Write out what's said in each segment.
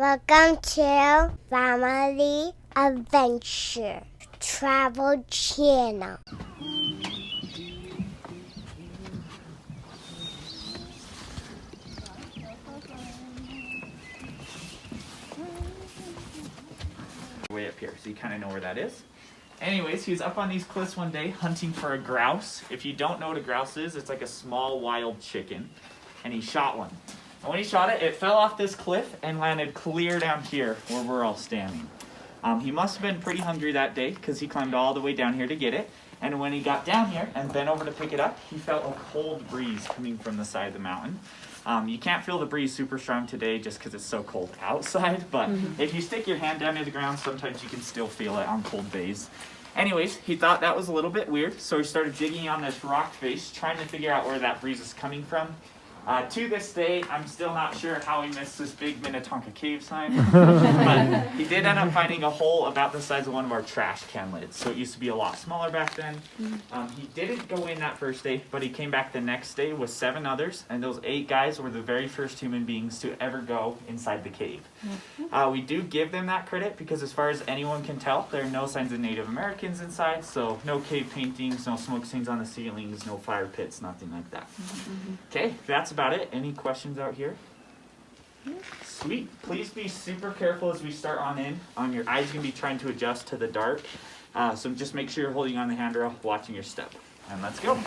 Welcome to Family Adventure Travel Channel. Way up here, so you kind of know where that is. Anyways, he was up on these cliffs one day hunting for a grouse. If you don't know what a grouse is, it's like a small wild chicken, and he shot one. And when he shot it, it fell off this cliff and landed clear down here where we're all standing. He must have been pretty hungry that day because he climbed all the way down here to get it. And when he got down here and bent over to pick it up, he felt a cold breeze coming from the side of the mountain. You can't feel the breeze super strong today just because it's so cold outside, but if you stick your hand down to the ground, sometimes you can still feel it on cold days. Anyways, he thought that was a little bit weird, so he started digging on this rock face, trying to figure out where that breeze is coming from. To this day, I'm still not sure how he missed this big Minnetonka Cave sign, but he did end up finding a hole about the size of one of our trash can lids, so it used to be a lot smaller back then. He didn't go in that first day, but he came back the next day with 7 others, and those 8 guys were the very first human beings to ever go inside the cave. We do give them that credit because as far as anyone can tell, there are no signs of Native Americans inside, so no cave paintings, no smoke stains on the ceilings, no fire pits, nothing like that. Okay, that's about it. Any questions out here? Sweet. Please be super careful as we start on in. Your eyes are going to be trying to adjust to the dark, so just make sure you're holding on the handrail, watching your step. And let's go.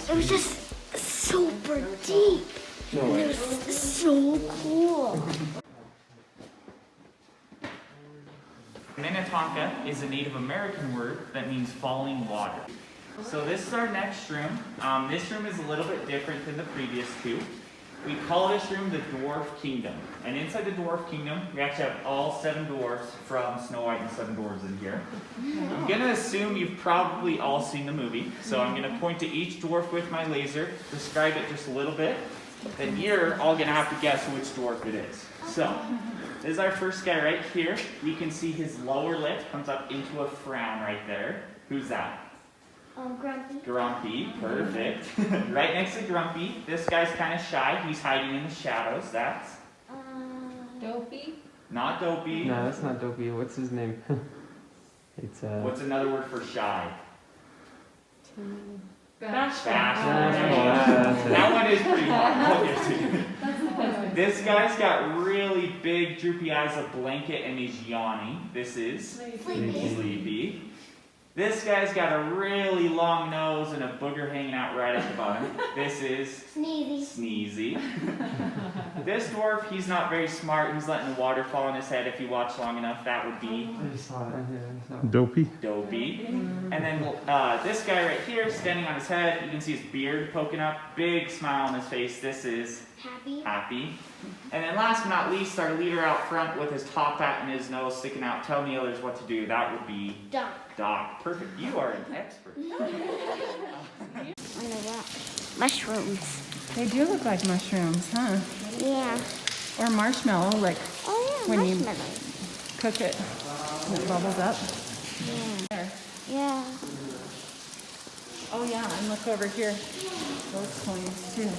It was just super deep. And it was so cool. Minnetonka is a Native American word that means falling water. So this is our next room. This room is a little bit different than the previous 2. We call this room the Dwarf Kingdom. And inside the Dwarf Kingdom, we actually have all 7 dwarfs from Snow White and 7 Dwarfs in here. I'm going to assume you've probably all seen the movie. So I'm going to point to each dwarf with my laser, describe it just a little bit. Then you're all going to have to guess which dwarf it is. So this is our first guy right here. We can see his lower lip comes up into a frown right there. Who's that? Grumpy. Grumpy, perfect. Right next to Grumpy, this guy's kind of shy. He's hiding in the shadows. That's? Dopey? Not dopey. No, that's not Dopey. What's his name? It's What's another word for shy? Bashful. Bashful. That one is pretty hard. This guy's got really big droopy eyes, a blanket, and he's yawning. This is sleepy. This guy's got a really long nose and a booger hanging out right at the bottom. This is sneezy. This dwarf, he's not very smart. He's letting the water fall on his head. If you watch long enough, that would be Dopey. dopey. And then this guy right here, standing on his head, you can see his beard poking up. Big smile on his face. This is happy. And then last but not least, our leader out front with his top hat and his nose sticking out, telling the others what to do. That would be Doc. Perfect. You are an expert. On the rock. Mushrooms. They do look like mushrooms, huh? Yeah. Or marshmallow, like Oh yeah, when you marshmallows. cook it and it bubbles up. Yeah. There. Yeah. Oh yeah, and look over here. Those coins too.